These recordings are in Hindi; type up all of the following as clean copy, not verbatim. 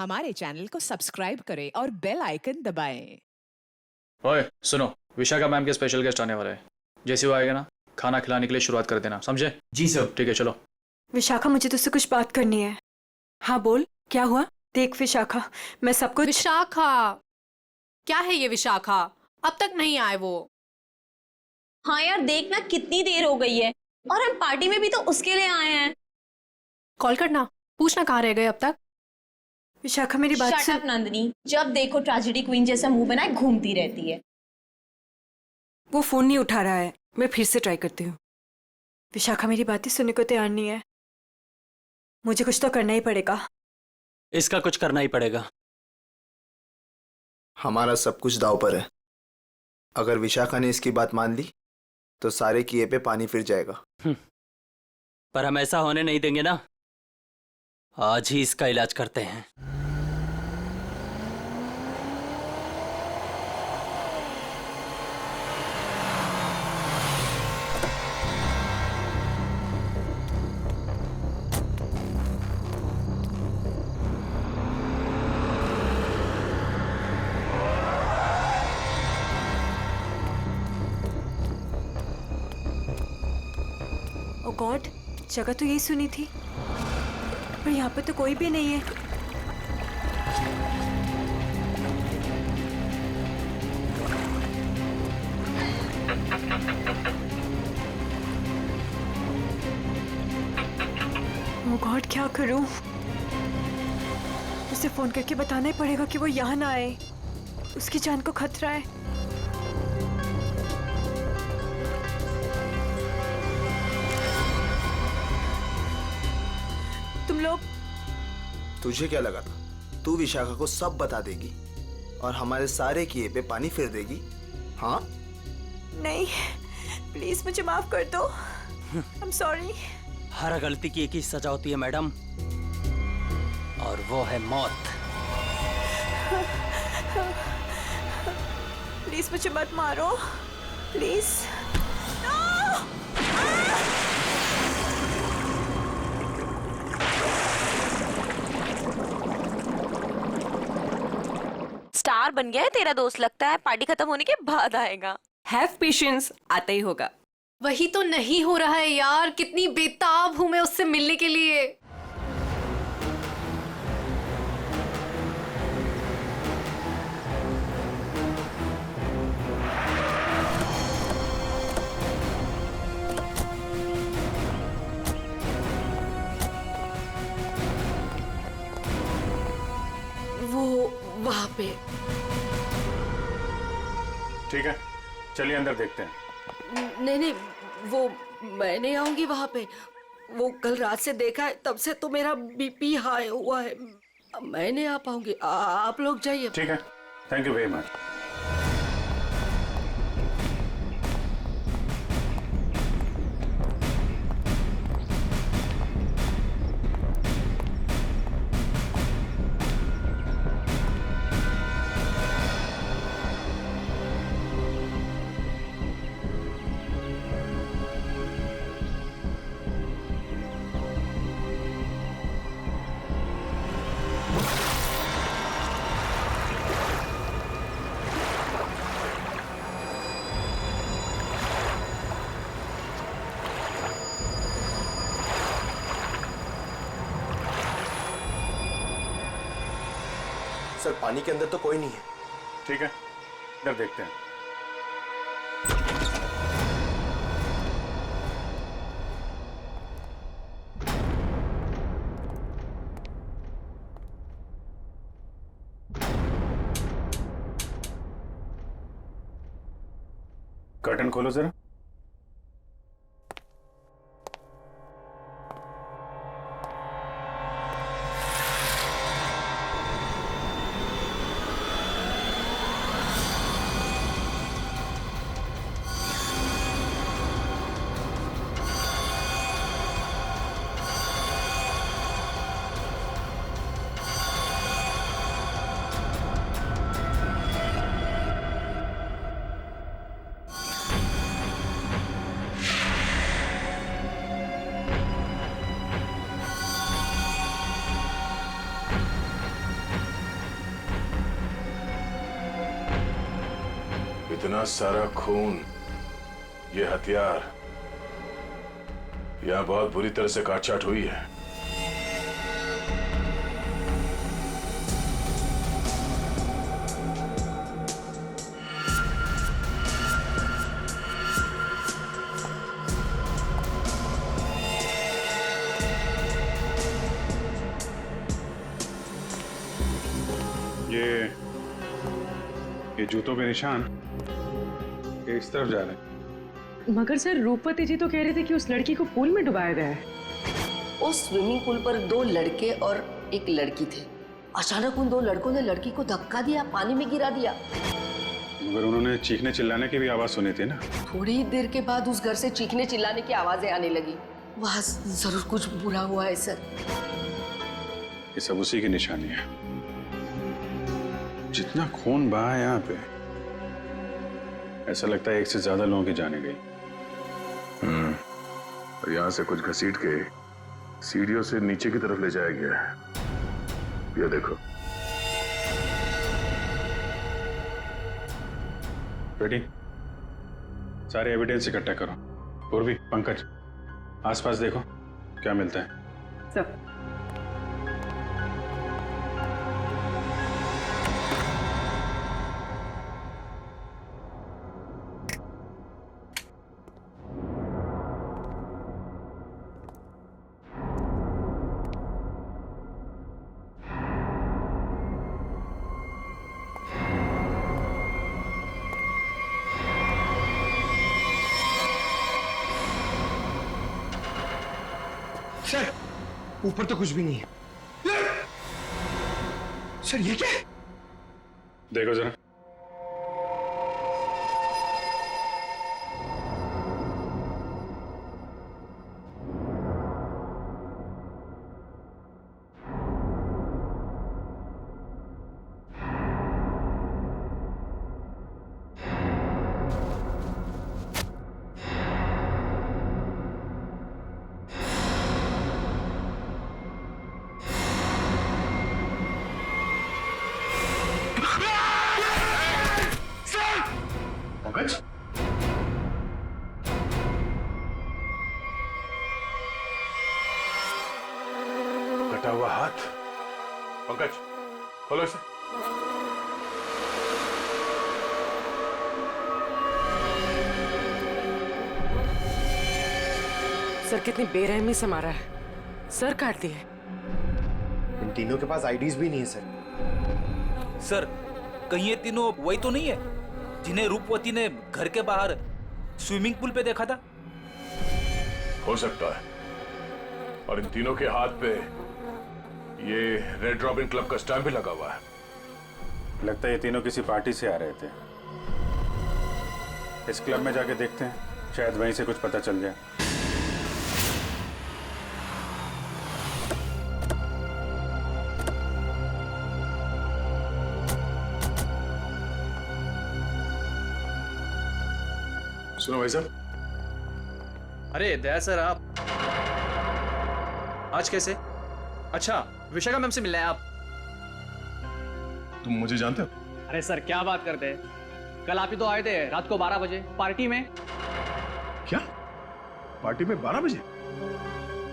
हमारे चैनल को सब्सक्राइब करें और बेल आइकन दबाएं। ओए सुनो, विशाखा मैम के स्पेशल गेस्ट आने वाले हैं। जैसे वो आएगा ना, खाना खिलाने के लिए शुरुआत कर देना, समझे? जी सर। ठीक है, चलो। विशाखा, मुझे तुझसे कुछ बात करनी है। हाँ बोल, क्या हुआ? देख विशाखा, मैं सब कुछ। विशाखा? क्या है ये विशाखा? अब तक नहीं आए वो। हाँ यार, देखना कितनी देर हो गई है और हम पार्टी में भी तो उसके लिए आए हैं। कॉल करना, पूछना कहाँ रह गए अब तक। विशाखा मेरी बात शट सुन। अप नंदिनी, जब देखो ट्रेजेडी क्वीन जैसा मुंह बनाए घूमती रहती है। वो फोन नहीं उठा रहा है, मैं फिर से ट्राई करती हूँ। विशाखा मेरी बातें सुनने को तैयार नहीं है। मुझे कुछ तो करना ही पड़ेगा। इसका कुछ करना ही पड़ेगा। हमारा सब कुछ दांव पर है। अगर विशाखा ने इसकी बात मान ली तो सारे किए पे पानी फिर जाएगा। पर हम ऐसा होने नहीं देंगे ना। आज ही इसका इलाज करते हैं। ओ गॉड, जगह तो यही सुनी थी, पर यहाँ पे तो कोई भी नहीं है। ओ गॉड, क्या करूं? उसे फोन करके बताना ही पड़ेगा कि वो यहाँ ना आए। उसकी जान को खतरा है। तुम लोग। तुझे क्या लगा था तू विशाखा को सब बता देगी और हमारे सारे किए पे पानी फिर देगी? हाँ? नहीं, प्लीज मुझे माफ कर दो। I am sorry. हर गलती की एक ही सजा होती है मैडम, और वो है मौत। प्लीज मुझे मत मारो, प्लीज। स्टार बन गया है तेरा दोस्त, लगता है पार्टी खत्म होने के बाद आएगा। हैव पेशेंस, आता ही होगा। वही तो नहीं हो रहा है यार, कितनी बेताब हूं मैं उससे मिलने के लिए। वो वहां पे। ठीक है, चलिए अंदर देखते हैं। नहीं नहीं, वो मैं नहीं आऊंगी वहां पे। वो कल रात से देखा है, तब से तो मेरा बीपी हाई हुआ है। मैं नहीं आ पाऊंगी, आप लोग जाइए। ठीक है, thank you very much. Sir, पानी के अंदर तो कोई नहीं है। ठीक है, इधर देखते हैं। कर्टन खोलो जरा। इतना सारा खून, ये हथियार, यहां बहुत बुरी तरह से काटछाट हुई है। ये जूतों के निशान ये इस तरफ जा रहे हैं। मगर सर रूपवती जी तो कह रहे थे कि उस लड़की को पूल में डुबाया गया है। उस स्विमिंग पूल पर 2 लड़के और एक लड़की थे। अचानक उन 2 लड़कों ने लड़की को धक्का दिया, पानी में गिरा दिया। मगर उन्होंने चीखने चिल्लाने की भी आवाज सुनी थी ना। थोड़ी देर के बाद उस घर से चीखने चिल्लाने की आवाजें आने लगी। वहां जरूर कुछ बुरा हुआ है सर। ये सब उसी की निशानी है। जितना खून बहा है यहाँ पे, ऐसा लगता है एक से ज्यादा लोगों की जाने गई। और यहाँ से कुछ घसीट के सीढ़ियों से नीचे की तरफ ले जाया गया है। ये देखो। बेटी, सारे एविडेंस इकट्ठा करो। पूर्वी, पंकज, आसपास देखो क्या मिलता है। सर सर, ऊपर तो कुछ भी नहीं है। सर ये क्या है? देखो जरा। पंकज, कटा हुआ हाथ। पंकज, खोलो इसे। सर कितनी बेरहमी से मारा है। सर काट दिए। इन तीनों के पास आईडीज भी नहीं है सर। सर कहीं ये तीनों वही तो नहीं है जिन्हें रूपवती ने घर के बाहर स्विमिंग पूल पे देखा था? हो सकता है। और इन तीनों के हाथ पे ये रेड रॉबिन क्लब का स्टैम्प भी लगा हुआ है। लगता है ये तीनों किसी पार्टी से आ रहे थे। इस क्लब में जाके देखते हैं, शायद वहीं से कुछ पता चल जाए। सुनो भाई साहब। अरे दया सर, आप आज कैसे? अच्छा, विशाखा मैम से मिलना है आप? तुम मुझे जानते हो? अरे सर क्या बात करते हैं, कल आप ही तो आए थे रात को 12 बजे पार्टी में। क्या पार्टी में 12 बजे?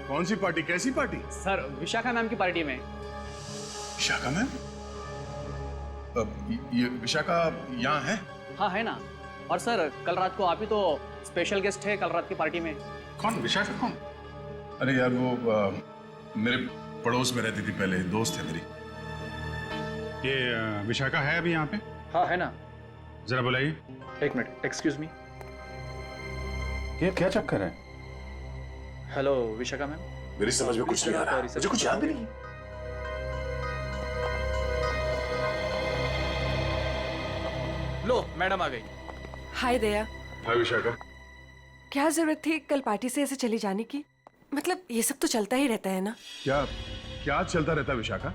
कौन सी पार्टी, कैसी पार्टी? सर विशाखा मैम की पार्टी में। विशाखा मैम? ये विशाखा यहाँ है? हाँ है ना। और सर कल रात को आप ही तो स्पेशल गेस्ट है कल रात की पार्टी में। कौन विशाखा? कौन? अरे यार वो मेरे पड़ोस में रहती थी पहले, दोस्त है मेरी। ये विशाखा है अभी यहाँ पे? हाँ है ना। जरा बुलाइए। एक मिनट, एक्सक्यूज मी। ये क्या चक्कर है? Hello Vishakha ma'am. मेरी समझ में कुछ नहीं आ रहा, मुझे कुछ याद भी नहीं। लो मैडम आ गई। हाय दया। हाय विशाखा। क्या जरूरत थी कल पार्टी से ऐसे चली जाने की? मतलब ये सब तो चलता ही रहता है ना। क्या क्या चलता रहता है विशाखा?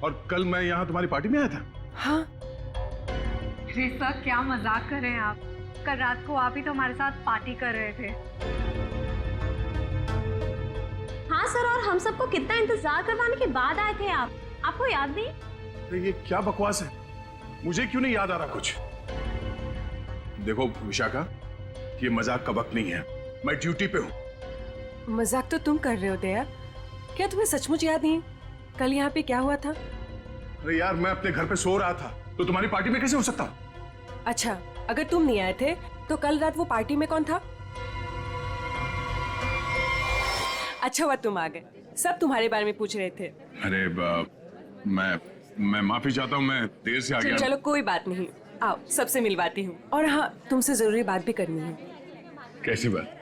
और कल मैं यहाँ तुम्हारी पार्टी में आया था। हाँ। रेसा क्या मजाक कर रहे हैं आप? कल रात को आप ही तो हमारे साथ पार्टी कर रहे थे। हाँ सर, और हम सबको कितना इंतजार करवाने के बाद आए थे आप। आपको याद नहीं? अरे ये क्या बकवास है, मुझे क्यों नहीं याद आ रहा कुछ? देखो विशाखा, ये मजाक का वक्त नहीं है, मैं ड्यूटी पे हूँ। मजाक तो तुम कर रहे हो दया। क्या तुम्हें सचमुच याद नहीं कल यहाँ पे क्या हुआ था? अरे यार, मैं अपने घर पे सो रहा था, तो तुम्हारी पार्टी में कैसे हो सकता? अच्छा, अगर तुम नहीं आए थे तो कल रात वो पार्टी में कौन था? अच्छा हुआ तुम आ गए, सब तुम्हारे बारे में पूछ रहे थे। अरे मैं माफी चाहता हूँ, मैं देर से आ गया। चलो कोई बात नहीं, आओ सबसे मिलवाती हूँ। और हाँ, तुमसे जरूरी बात भी करनी है। कैसी बात?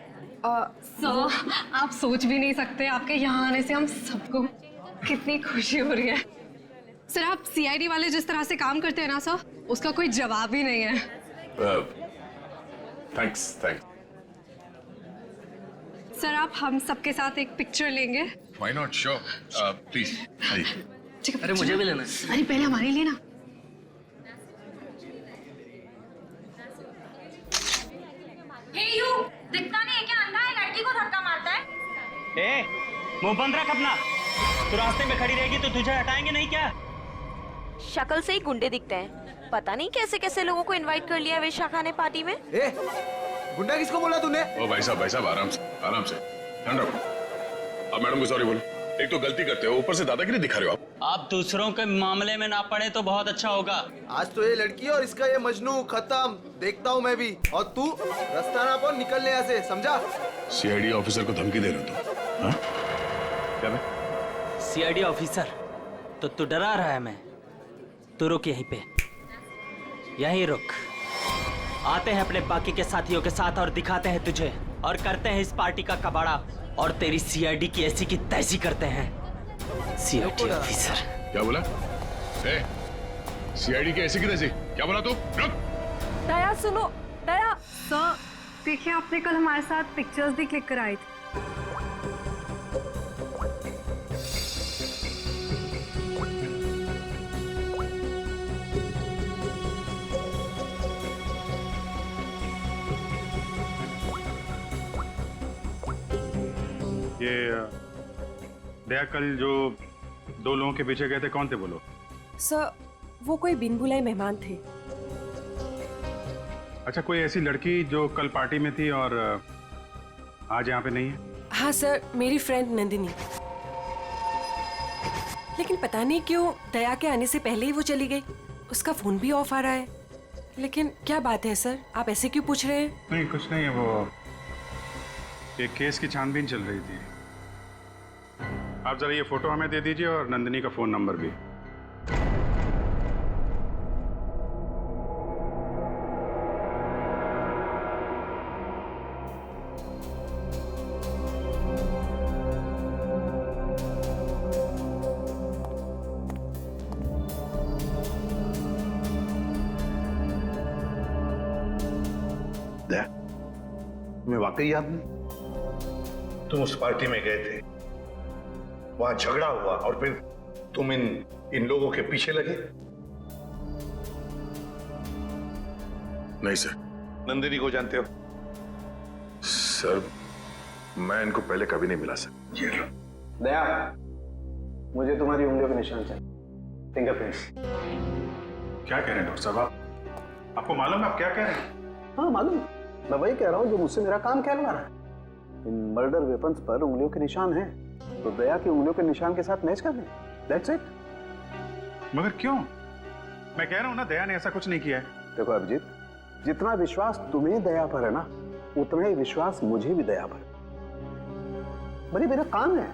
सर, आप सोच भी नहीं सकते आपके यहाँ आने से हम सबको कितनी खुशी हो रही है। सर, आप सीआईडी वाले जिस तरह से काम करते हैं ना सर, उसका कोई जवाब ही नहीं है। थैंक्स। सर, आप हम सबके साथ एक पिक्चर लेंगे? Why not, sure, please. अरे मुझे भी लेना है। अरे पहले हमारे लिए ना। दिखता नहीं है क्या? अंधा है, लड़की को धक्का मारता है। मुंह बंद रख अपना। तू रास्ते में खड़ी रहेगी तो तुझे हटाएंगे नहीं क्या? शक्ल से ही गुंडे दिखते हैं, पता नहीं कैसे कैसे लोगों को इनवाइट कर लिया विशाखा ने पार्टी में। गुंडा किसको बोला तूने? ओ भाई साहब, आराम से ठंड रखो। अब मैडम को सॉरी बोलो। एक तो गलती करते हो, ऊपर से दादागिरी दिखा रहे हो आप। आप दूसरों के मामले में ना पड़े तो बहुत अच्छा होगा। आज तो ये लड़की और इसका ये मजनू खत्म, देखता हूँ मैं भी। और तू रास्ता ना पाओ, निकलने यहाँ से, समझा? सीआईडी ऑफिसर को धमकी दे रहे हो तुम? हाँ? क्या बे? सीआईडी ऑफिसर तो तू डरा रहा है? मैं तू रुक यहीं पे, यहीं रुक। आते हैं अपने बाकी के साथियों के साथ और दिखाते हैं तुझे, और करते हैं इस पार्टी का कबाड़ा, और तेरी सीआईडी की ऐसी की तैसी करते हैं। सीआईडी ऑफिसर क्या बोला? सीआईडी की ऐसी की तैसी क्या बोला तू? रुक। दया सुनो, दया। सर, देखिए आपने कल हमारे साथ पिक्चर्स भी क्लिक कराई थी। ये दया, कल जो 2 लोगों के पीछे गए थे, कौन थे वो लोग? सर, वो कोई बिन बुलाए मेहमान थे। अच्छा, कोई ऐसी लड़की जो कल पार्टी में थी और आज यहाँ पे नहीं है? हाँ सर, मेरी फ्रेंड नंदिनी। लेकिन पता नहीं क्यों दया के आने से पहले ही वो चली गई। उसका फोन भी ऑफ आ रहा है। लेकिन क्या बात है सर, आप ऐसे क्यों पूछ रहे हैं? नहीं, कुछ नहीं है। वो एक केस की छानबीन चल रही थी। आप जरा ये फोटो हमें दे दीजिए और नंदिनी का फोन नंबर भी। तुम्हें वाकई याद नहीं? तुम उस पार्टी में गए थे, वहां झगड़ा हुआ और फिर तुम इन लोगों के पीछे लगे? नहीं सर। नंदिनी को जानते हो? सर, मैं इनको पहले कभी नहीं मिला सर। ये लो। दया, मुझे तुम्हारी उंगलियों के निशान चाहिए, फिंगरप्रिंट्स। क्या कह रहे हैं डॉक्टर साहब? आपको मालूम है आप क्या कह रहे हैं? हाँ मालूम, मैं वही कह रहा हूँ जो मुझसे मेरा काम कहलवा रहा है। इन मर्डर वेपन्स पर उंगलियों के निशान हैं, तो दया की उंगलियों के निशान के साथ मैच कर दें। That's it. मगर क्यों? मैं कह रहा हूँ ना, दया ने ऐसा कुछ नहीं किया है। देखो अभिजीत, जितना विश्वास तुम्हें दया पर है ना, उतना ही विश्वास मुझे भी दया पर। बड़ी मेरा काम है,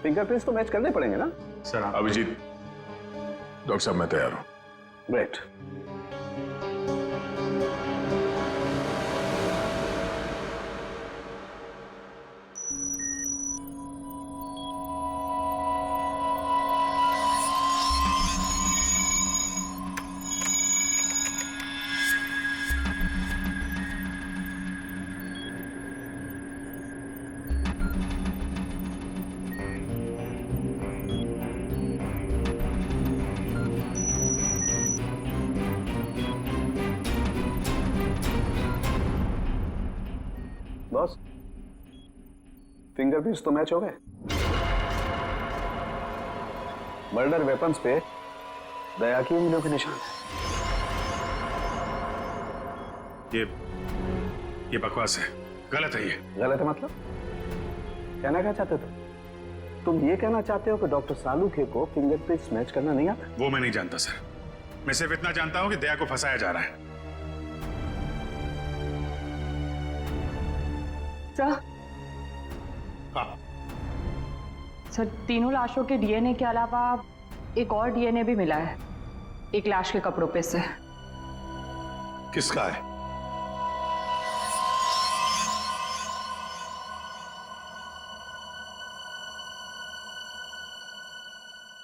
फिंगरप्रिंट्स तो मैच करने पड़ेंगे ना सर। अभिजीत, डॉक्टर साहब मैं तैयार हूँ। ग्रेट। बॉस, फिंगरप्रिंट्स तो मैच हो गए। मर्डर वेपन्स पे दया की उंगलियों के निशान है। ये बकवास है, गलत है ये। गलत है मतलब? कहना क्या चाहते हो तुम ये कहना चाहते हो कि डॉक्टर सालुखे को फिंगरप्रिंट्स मैच करना नहीं आता? वो मैं नहीं जानता सर, मैं सिर्फ इतना जानता हूं कि दया को फंसाया जा रहा है। सर, हाँ सर तीनों लाशों के डीएनए के अलावा एक और डीएनए भी मिला है, एक लाश के कपड़ों पे से। किसका है?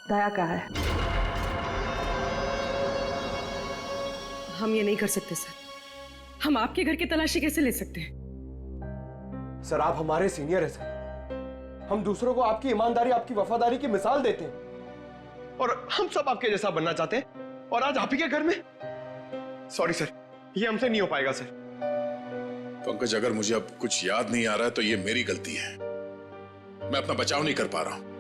दया का है। हम ये नहीं कर सकते सर। हम आपके घर की तलाशी कैसे ले सकते हैं? सर आप हमारे सीनियर हैं सर, हम दूसरों को आपकी ईमानदारी, आपकी वफादारी की मिसाल देते हैं और हम सब आपके जैसा बनना चाहते हैं और आज आप ही के घर में। सॉरी सर, ये हमसे नहीं हो पाएगा सर। पंकज, अगर मुझे अब कुछ याद नहीं आ रहा है तो ये मेरी गलती है, मैं अपना बचाव नहीं कर पा रहा हूं।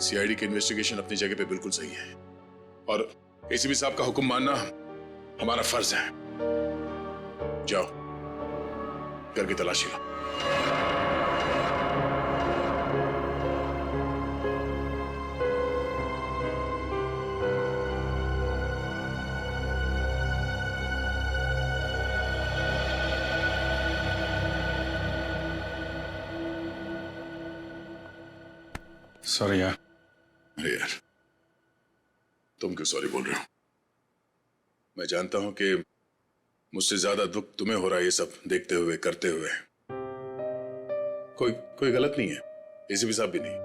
सीआईडी की इन्वेस्टिगेशन अपनी जगह पे बिल्कुल सही है और एसीपी साहब का हुक्म मानना हमारा फर्ज है। जाओ घर की तलाशी लो। सॉरी यार। अरे यार, तुम क्यों सॉरी बोल रहे हो? मैं जानता हूं कि मुझसे ज्यादा दुख तुम्हें हो रहा है ये सब देखते हुए, करते हुए। कोई गलत नहीं है, एसीपी साहब भी नहीं।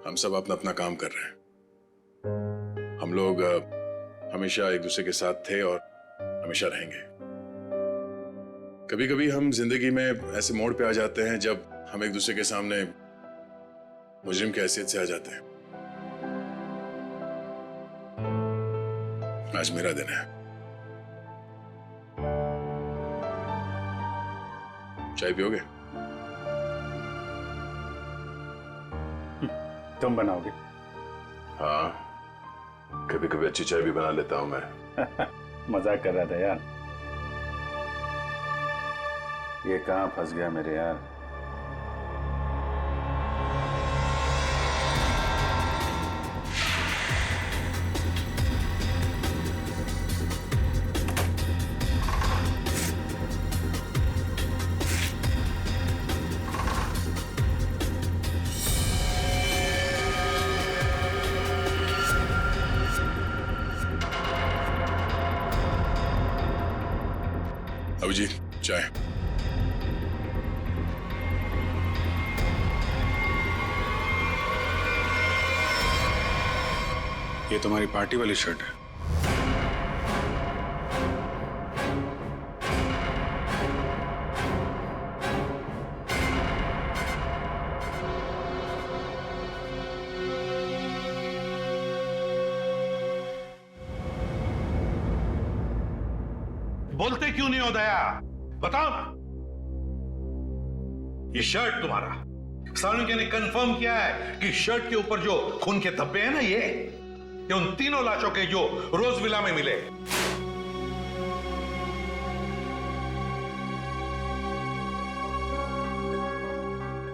हम सब अपना अपना काम कर रहे हैं। हम लोग हमेशा एक दूसरे के साथ थे और हमेशा रहेंगे। कभी कभी हम जिंदगी में ऐसे मोड़ पे आ जाते हैं जब हम एक दूसरे के सामने मुजरिम की हैसियत से आ जाते हैं। आज मेरा दिन है। चाय पियोगे? तुम बनाओगे? हाँ, कभी कभी अच्छी चाय भी बना लेता हूं मैं। मजाक कर रहा था यार। ये कहां फंस गया मेरे यार। अभिजीत, चाय। ये तुम्हारी पार्टी वाली शर्ट है। बोलते क्यों नहीं हो दया? बताओ ना। ये शर्ट तुम्हारा, सालुखे ने कंफर्म किया है कि शर्ट के ऊपर जो खून के धब्बे हैं ना, ये उन तीनों लाशों के जो रोज विला में मिले।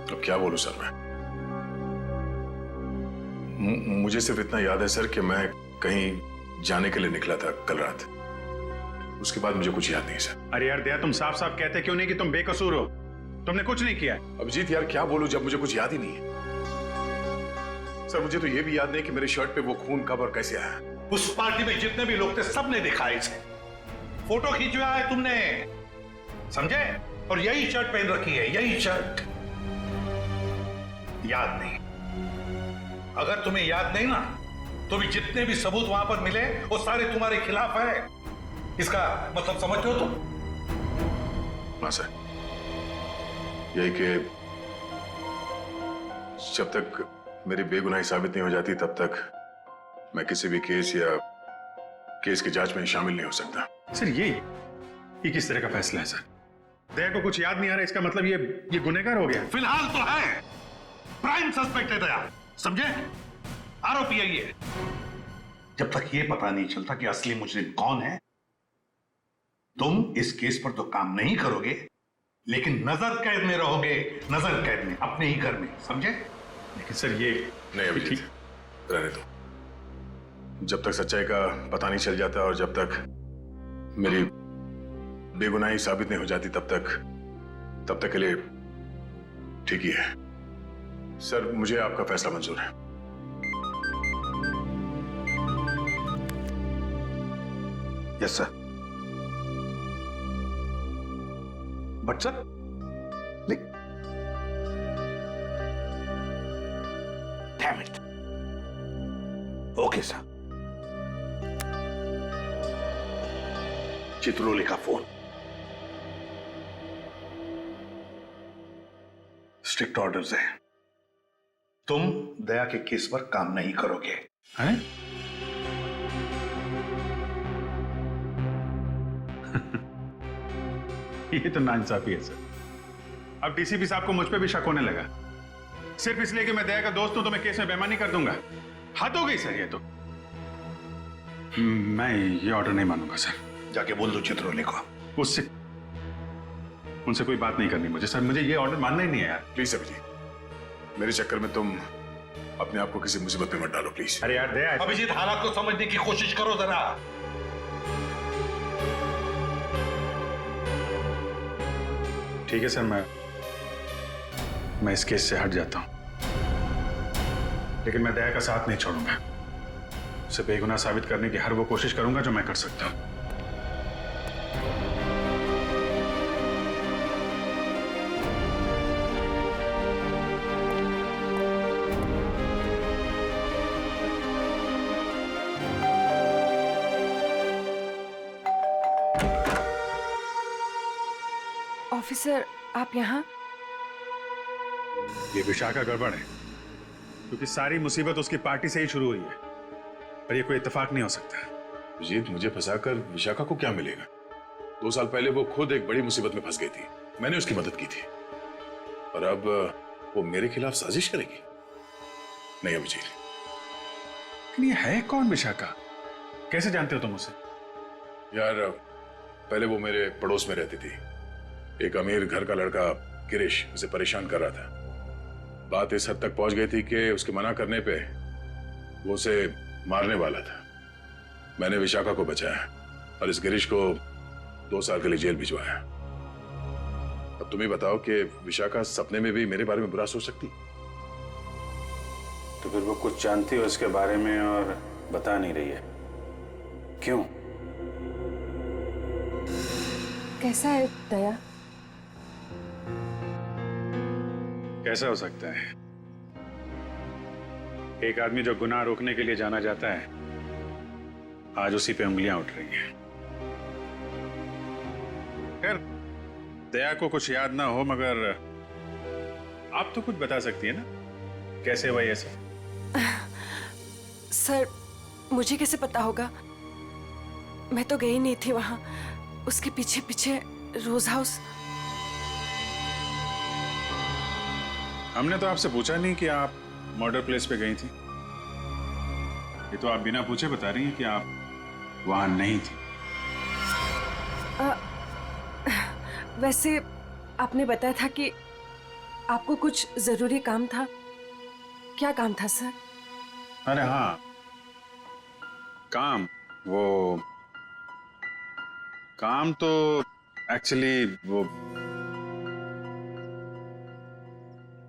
अब क्या बोलूं सर मैं? मुझे सिर्फ इतना याद है सर कि मैं कहीं जाने के लिए निकला था कल रात। उसके बाद मुझे कुछ याद नहीं सर। अरे यार दया, तुम साफ साफ कहते क्यों नहीं कि तुम बेकसूर हो? तुमने कुछ नहीं किया। अभिजीत यार, क्या बोलूं जब मुझे कुछ याद ही नहीं है। सर मुझे तो यह भी याद नहीं कि मेरे शर्ट पे वो खून कब और कैसे आया। उस पार्टी में जितने भी लोग थे सबने देखा है इसे। फोटो खींचवाया है तुमने, समझे? और यही शर्ट पहन रखी है, यही शर्ट। याद नहीं? अगर तुम्हें याद नहीं ना, तो भी जितने भी सबूत वहां पर मिले वो सारे तुम्हारे खिलाफ है। इसका मतलब समझते हो तुम? हाँ सर, यही कि जब तक मेरी बेगुनाही साबित नहीं हो जाती तब तक मैं किसी भी केस या केस की जांच में शामिल नहीं हो सकता। सर ये किस तरह का फैसला है सर? दया को कुछ याद नहीं आ रहा, इसका मतलब ये गुनहगार हो गया? फिलहाल तो है, प्राइम सस्पेक्ट है दया, समझे? आरोपी है ये। जब तक ये पता नहीं चलता कि असली मुजरिम कौन है, तुम इस केस पर तो काम नहीं करोगे, लेकिन नजर कैद में रहोगे, नजर कैद में, अपने ही घर में, समझे? लेकिन सर ये नहीं अभिजीत, रहने दो। जब तक सच्चाई का पता नहीं चल जाता और जब तक मेरी बेगुनाही साबित नहीं हो जाती तब तक के लिए ठीक ही है। सर मुझे आपका फैसला मंजूर है। Yes sir. But sir damn it. Okay sir. Chitrole का फोन। स्ट्रिक्ट ऑर्डर्स है, तुम दया के केस पर काम नहीं करोगे। हैं? ये तो नाइंसाफी है सर। अब डीसीपी साहब को मुझ पे भी शक होने लगा, सिर्फ इसलिए कि मैं दया का दोस्त हूं तो मैं केस में बेईमानी कर दूंगा। हद हो गई सर ये तो। मैं ये ऑर्डर नहीं मानूंगा सर। जाके बोल दो चित्रोले को। उनसे कोई बात नहीं करनी मुझे सर, मुझे ये ऑर्डर मानना ही नहीं है यार। प्लीज अभिजीत, मेरे चक्कर में तुम अपने आप को किसी मुसीबत में मत डालो प्लीज। अरे यार दया, अभिजीत हालात को समझने की कोशिश करो जरा। ठीक है सर, मैं इस केस से हट जाता हूं, लेकिन मैं दया का साथ नहीं छोड़ूंगा। उसे बेगुनाह साबित करने की हर वो कोशिश करूंगा जो मैं कर सकता हूं। ऑफिसर, आप यहाँ? ये विशाखा गड़बड़ है, क्योंकि सारी मुसीबत उसकी पार्टी से ही शुरू हुई है और ये कोई इत्तेफाक नहीं हो सकता। अभिजीत, मुझे फंसाकर विशाखा को क्या मिलेगा? 2 साल पहले वो खुद एक बड़ी मुसीबत में फंस गई थी, मैंने उसकी मदद की थी, और अब वो मेरे खिलाफ साजिश करेगी? नहीं अभिजीत। लेकिन ये है कौन विशाखा? कैसे जानते हो तुम उसे? यार पहले वो मेरे पड़ोस में रहती थी। एक अमीर घर का लड़का गिरीश उसे परेशान कर रहा था। बात इस हद तक पहुंच गई थी कि उसके मना करने पे वो उसे मारने वाला था। मैंने विशाखा को बचाया और इस गिरीश को 2 साल के लिए जेल भिजवाया। अब तुम ही बताओ कि विशाखा सपने में भी मेरे बारे में बुरा सोच सकती? तो फिर वो कुछ जानती है उसके बारे में और बता नहीं रही है, क्यों? कैसा है दया? कैसा हो सकता है? एक आदमी जो गुनाह रोकने के लिए जाना जाता है, आज उसी पे उंगलियां उठ रही हैं। खैर, दया को कुछ याद ना हो, मगर आप तो कुछ बता सकती है ना, कैसे हुआ ये सब? सर, मुझे कैसे पता होगा? मैं तो गई नहीं थी वहां। उसके पीछे पीछे रोज हाउस। हमने तो आपसे पूछा नहीं कि आप मर्डर प्लेस पे गई थी। ये तो आप बिना पूछे बता रही हैं कि आप वहां नहीं थी। वैसे आपने बताया था कि आपको कुछ जरूरी काम था। क्या काम था सर? अरे हाँ, काम तो एक्चुअली वो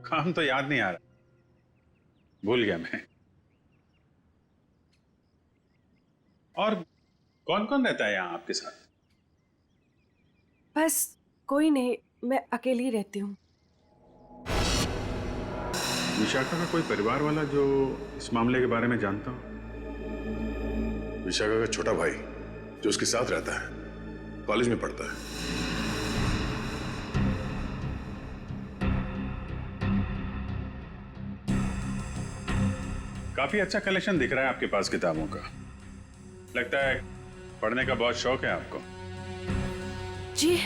काम तो याद नहीं आ रहा, भूल गया मैं। और कौन कौन रहता है यहाँ आपके साथ? बस कोई नहीं, मैं अकेली रहती हूँ। विशाखा का कोई परिवार वाला जो इस मामले के बारे में जानता हो? विशाखा का छोटा भाई जो उसके साथ रहता है, कॉलेज में पढ़ता है। काफी अच्छा कलेक्शन दिख रहा है आपके पास किताबों का। लगता है पढ़ने का बहुत शौक है आपको। जी।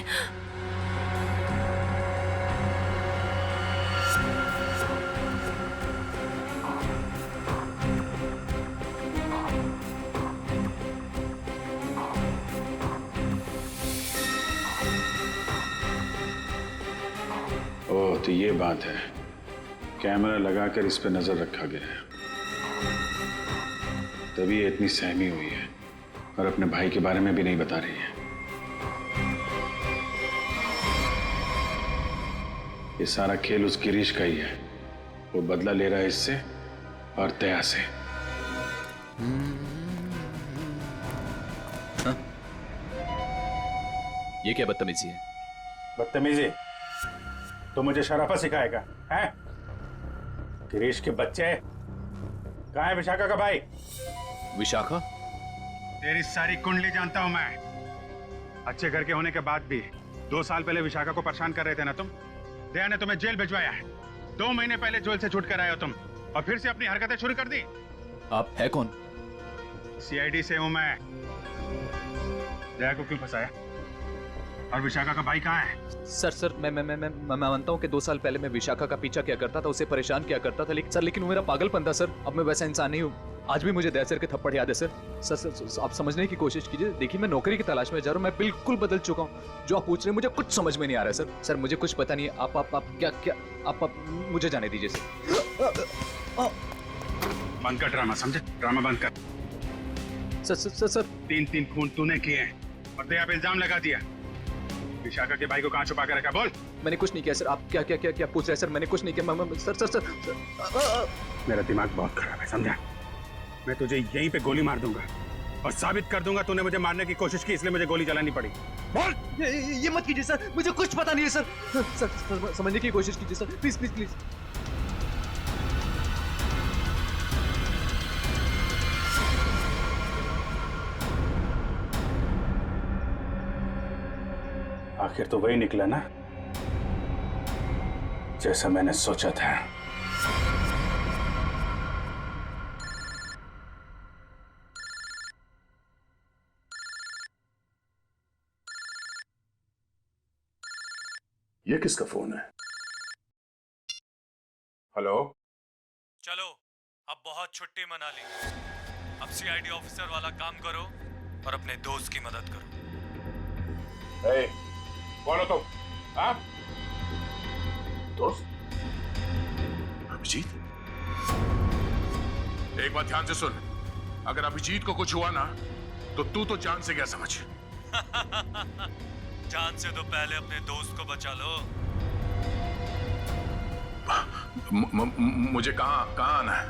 तो ये बात है, कैमरा लगाकर इस पे नजर रखा गया है, तभी ये इतनी सहमी हुई है और अपने भाई के बारे में भी नहीं बता रही है। ये सारा खेल उस गिरीश का ही है। वो बदला ले रहा है इससे और दया से। ये क्या बदतमीजी है? बदतमीजी? तो मुझे शराफत सिखाएगा हैं? गिरीश के बच्चे कहाँ है? विशाखा का भाई। विशाखा? तेरी सारी कुंडली जानता हूं मैं। अच्छे घर के होने के बाद भी 2 साल पहले विशाखा को परेशान कर रहे थे ना तुम। दया ने तुम्हें जेल भिजवाया है। 2 महीने पहले जेल से छूट कर आए हो तुम और फिर से अपनी हरकतें शुरू कर दी। आप है कौन? सीआईडी से हूं मैं। दया को क्यों फंसाया? और विशाखा का भाई कहाँ है? सर मैं मानता हूँ कि 2 साल पहले मैं विशाखा का पीछा किया करता था, उसे परेशान किया करता था, लेकिन वो मेरा पागलपन था सर। अब मैं वैसा इंसान नहीं हूँ। आज भी मुझे दया सर के थप्पड़ याद है सर। सर आप समझने की कोशिश कीजिए। देखिए मैं नौकरी की तलाश में जा रहा हूँ। मैं बिल्कुल बदल चुका हूँ। जो आप पूछ रहे हैं मुझे कुछ समझ में नहीं आ रहा है सर। सर मुझे कुछ पता नहीं है। आप क्या आप मुझे जाने दीजिए सर। बंद कर ड्रामा, समझे? ड्रामा बंद कर। सर 3 खून तूने किए हैं और दया पे इल्जाम लगा दिया। विशाखा के भाई को कहाँ छुपा कर रखा? बोल। मैंने कुछ नहीं किया सर। आप क्या पूछ रहे हैं सर? मैंने कुछ नहीं किया। सर मेरा दिमाग बहुत खराब है, समझा? मैं तुझे यहीं पे गोली मार दूंगा और साबित कर दूंगा तूने मुझे मारने की कोशिश की, इसलिए मुझे गोली चलानी पड़ी। बोल। ये मत कीजिए सर, मुझे कुछ पता नहीं है सर। सर समझने की कोशिश कीजिए सर, प्लीज। आखिर तो वही निकला ना जैसा मैंने सोचा था। ये किसका फोन है? हेलो। चलो अब बहुत छुट्टी मना ली। अब सीआईडी ऑफिसर वाला काम करो और अपने दोस्त की मदद करो। कौन हो तुम? हाँ? दोस्त? अभिजीत? एक बात ध्यान से सुन, अगर अभिजीत को कुछ हुआ ना तो तू तो जान से गया समझ। जान से तो पहले अपने दोस्त को बचा लो। मुझे कहाँ आना है?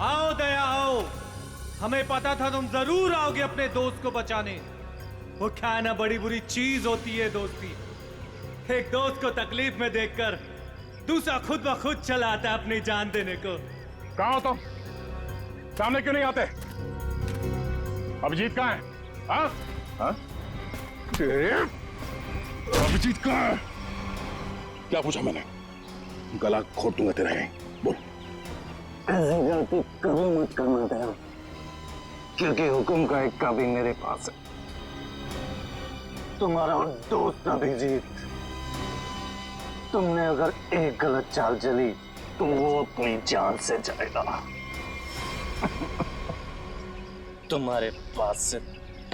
आओ दया आओ। हमें पता था तुम जरूर आओगे अपने दोस्त को बचाने। वो क्या ना बड़ी बुरी चीज होती है दोस्ती। एक दोस्त को तकलीफ में देखकर दूसरा खुद ब खुद चला आता है अपनी जान देने को। कहाँ हो तुम? सामने क्यों नहीं आते? अभिजीत कहाँ है? हाँ? हाँ? अभिजीत कहाँ है? क्या पूछा मैंने? गला घोट दूंगा तेरा। यहीं बोल। ऐसी गलती कभी मत करना दया, क्योंकि हुक्म का एक कभी मेरे पास है। तुम्हारा दोस्त अभिजीत, तुमने अगर एक गलत चाल चली तो वो अपनी जान से जाएगा। तुम्हारे पास से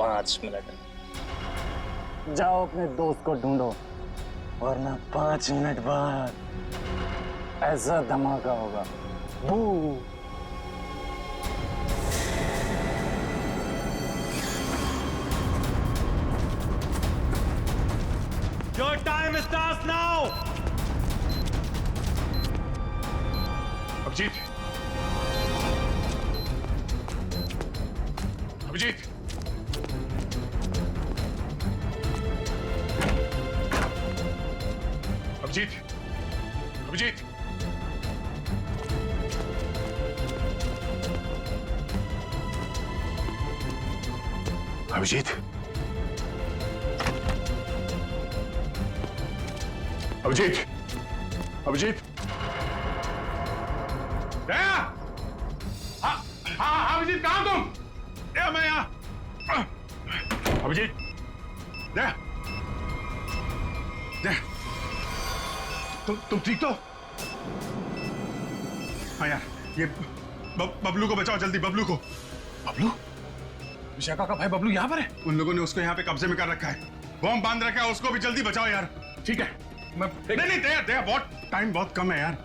5 मिनट। जाओ अपने दोस्त को ढूंढो, वरना 5 मिनट बाद ऐसा धमाका होगा। बू। Your time starts now. Abhijit, Abhijit, Abhijit, Abhijit, Abhijit, Abhijit, Abhijit, दया! अभिजीत, दया, दया, तुम ठीक तो? हाँ यार, ये बबलू को बचाओ जल्दी, बबलू को। बबलू? विशाखा का भाई बबलू यहाँ पर है? उन लोगों ने उसको यहाँ पे कब्जे में कर रखा है, बॉम्ब बांध रखा है, उसको भी जल्दी बचाओ यार। ठीक है, मैं नहीं दया, दया, बहुत टाइम बहुत कम है यार,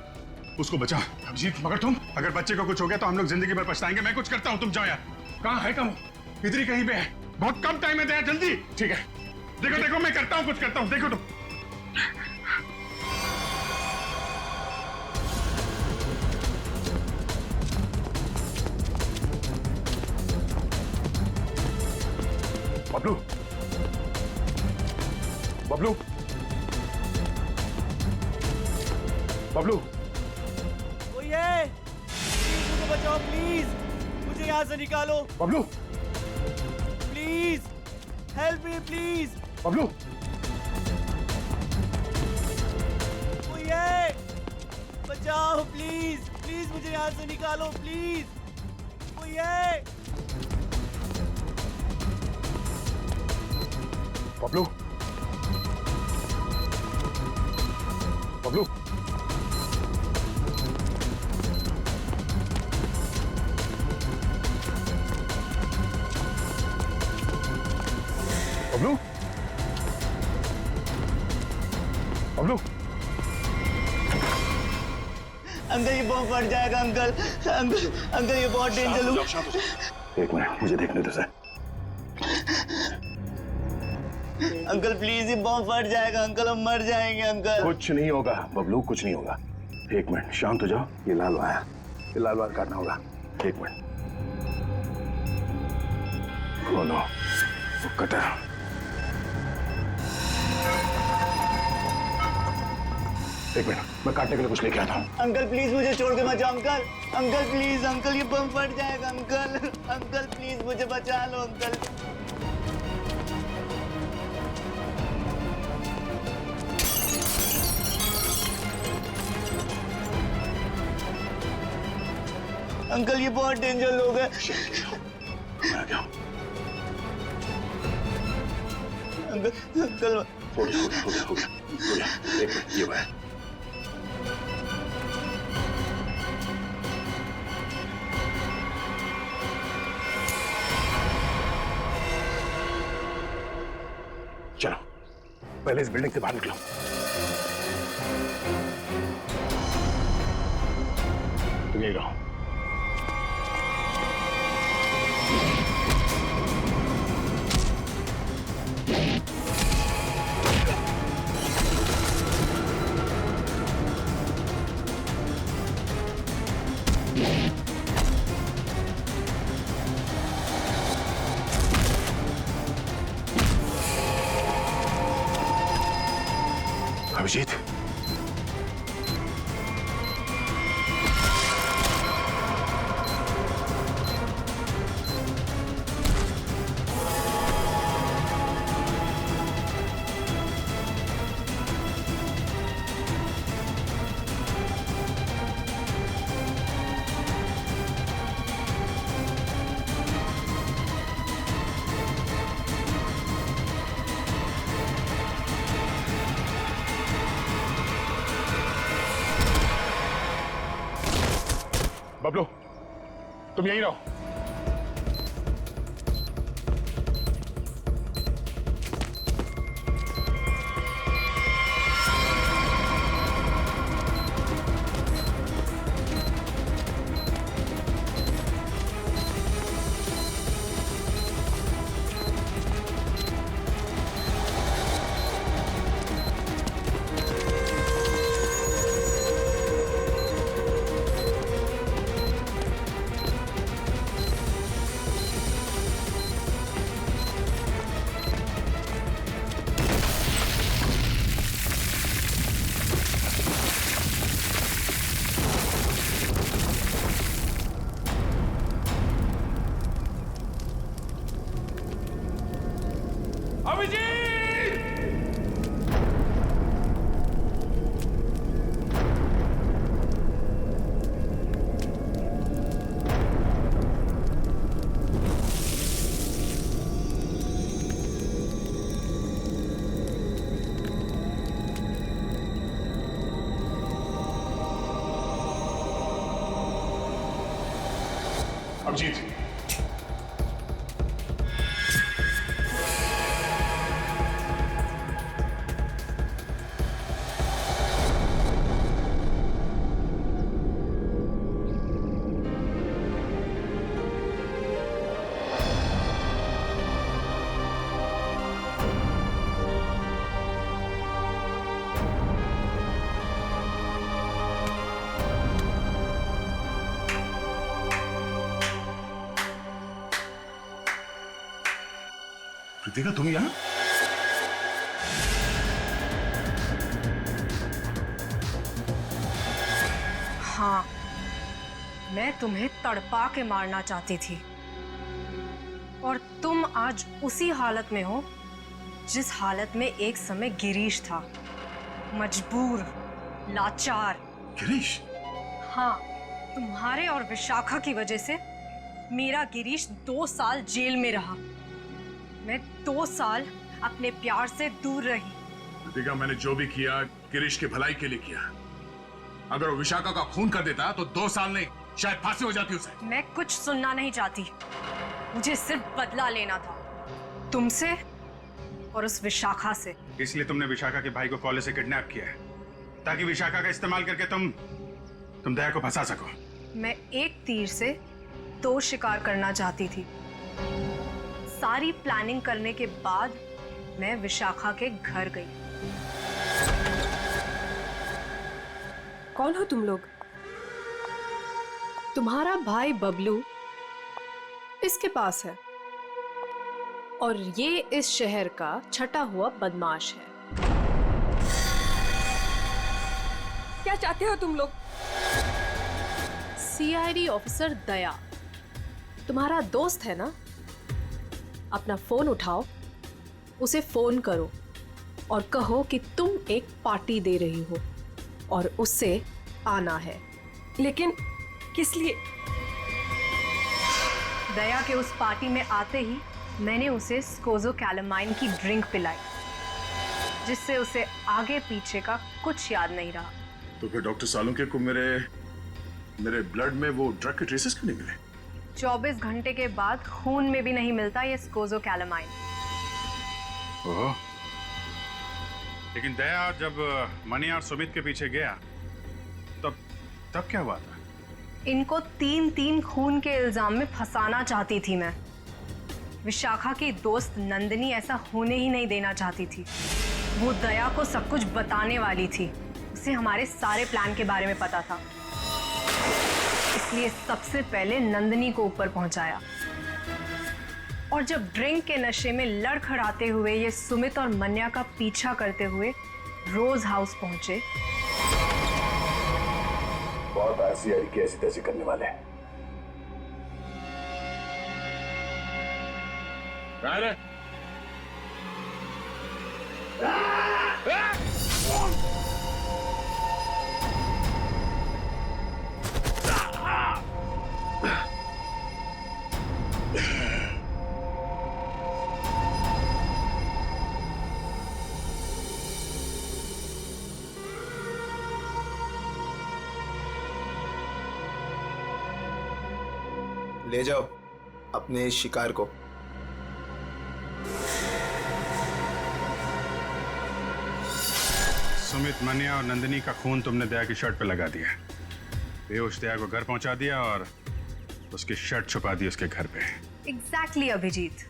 उसको बचाओ। अभिजीत, मगर तुम, अगर बच्चे को कुछ हो गया तो हम लोग जिंदगी भर पछताएंगे। मैं कुछ करता हूँ, तुम जाओ यार। कहाँ है कम? इधर ही कहीं पे है, बहुत कम टाइम है दया, जल्दी। ठीक है, देखो देखो मैं करता हूँ, कुछ करता हूँ, देखो तुम। बबलू, बबलू, बबलू, कोई है? प्लीज मुझे बचाओ, प्लीज मुझे यहाँ से निकालो। Bablu, please help me, please. Bablu, कोई है? बचाओ प्लीज, प्लीज मुझे यहाँ से निकालो, प्लीज। कोई है? बबलू, बबलू, बबलू, बबलू, अंकल ये बॉम्ब फट जाएगा अंकल, अंकल अंकल ये बहुत डेंजर। एक मिनट, मुझे देखने दो सर। अंकल प्लीज ये बॉम्ब फट जाएगा अंकल, हम मर जाएंगे अंकल। कुछ नहीं होगा बबलू, कुछ नहीं होगा। एक मिनट, शांत हो जाओ। ये लाल वायर, ये लाल वायर काटना होगा। एक मिनट। Oh no, cutter. एक मिनट, मैं काटने के लिए कुछ लेके आता हूँ। अंकल प्लीज मुझे छोड़ के मत जाओ अंकल, अंकल प्लीज अंकल ये बम फट जाएगा अंकल, अंकल प्लीज मुझे बचा लो अंकल। अंकल ये बहुत डेंजर लोग हैं। मैं आ गया। अंकल अंकल हो गया। एक मिनट, ये वायर। चलो पहले इस बिल्डिंग से बाहर निकलो। तुम यही रहो। अभिजीत, बबलू, तुम यहीं रहो। अभिजीत, कृतिका तुम यहाँ? हाँ, मैं तुम्हें तड़पा के मारना चाहती थी और तुम आज उसी हालत में हो जिस हालत में एक समय गिरीश था, मजबूर, लाचार। गिरीश? हाँ, तुम्हारे और विशाखा की वजह से मेरा गिरीश 2 साल जेल में रहा। मैं 2 साल अपने प्यार से दूर रही। कृतिका, मैंने जो भी किया गिरीश की भलाई के लिए किया। अगर वो विशाखा का खून कर देता तो 2 साल नहीं, शायद फांसी हो जाती उसे। मैं कुछ सुनना नहीं चाहती, मुझे सिर्फ बदला लेना था, तुमसे और उस विशाखा से। इसलिए तुमने विशाखा के भाई को कॉलेज से किडनैप किया है, ताकि विशाखा का इस्तेमाल करके तुम दया को फंसा सको। मैं एक तीर से 2 शिकार करना चाहती थी। सारी प्लानिंग करने के बाद मैं विशाखा के घर गई। कौन हो तुम लोग? तुम्हारा भाई बबलू इसके पास है और ये इस शहर का छटा हुआ बदमाश है। क्या चाहते हो तुम लोग? सीआईडी ऑफिसर दया तुम्हारा दोस्त है ना? अपना फोन उठाओ, उसे फोन करो और कहो कि तुम एक पार्टी दे रही हो और उससे आना है। लेकिन किस लिए? दया के उस पार्टी में आते ही मैंने उसे स्कोज़ोकैलामाइन की ड्रिंक पिलाई, जिससे उसे आगे पीछे का कुछ याद नहीं रहा। तो फिर डॉक्टर सालुंके को मेरे ब्लड में वो ड्रग के ट्रेसेस क्यों नहीं मिले? 24 घंटे के बाद खून में भी नहीं मिलता ये स्कोज़ोकैलामाइन। ओह, लेकिन दया जब मनी और सुमित के पीछे गया तब क्या हुआ था? इनको 3 खून के इल्जाम में फंसाना चाहती थी मैं। विशाखा की दोस्त नंदिनी ऐसा होने ही नहीं देना चाहती थी। वो दया को सब कुछ बताने वाली थी, उसे हमारे सारे प्लान के बारे में पता था, इसलिए सबसे पहले नंदिनी को ऊपर पहुंचाया। और जब ड्रिंक के नशे में लड़खड़ाते हुए ये सुमित और मन्या का पीछा करते हुए रोज हाउस पहुंचे, बहुत ऐसी ऐसी तैसी करने वाले हैं। ले जाओ अपने इस शिकार को। सुमित, मन्या और नंदिनी का खून तुमने दया की शर्ट पे लगा दिया। बेहोश दया को घर पहुंचा दिया और उसकी शर्ट छुपा दी उसके घर पे। एग्जैक्टली अभिजीत,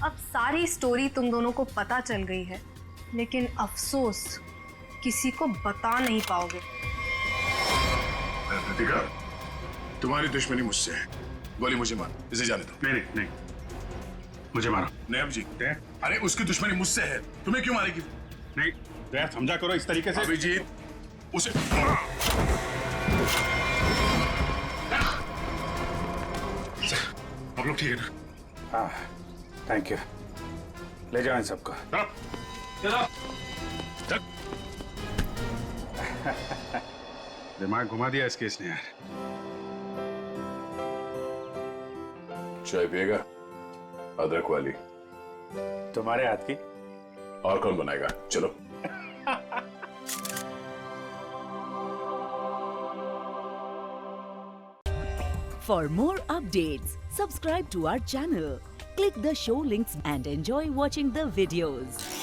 अब सारी स्टोरी तुम दोनों को पता चल गई है, लेकिन अफसोस किसी को बता नहीं पाओगे। कृतिका, तुम्हारी दुश्मनी मुझसे है, गोली मुझे मार, इसे जाने दो। नहीं, मुझे मारो। नहीं अभिजीत, अरे उसकी दुश्मनी मुझसे है, तुम्हें क्यों मारेगी? नहीं दया, समझा करो इस तरीके से। अभिजीत, उसे आप लोग ठीक है ना? हाँ, थैंक यू। ले जाओ इन सबको। दिमाग घुमा दिया इस केस ने यार। चाय पिएगा? अदरक वाली। तुम्हारे हाथ की। और कौन बनाएगा? चलो। For more updates, subscribe to our channel, click the show links and enjoy watching the videos.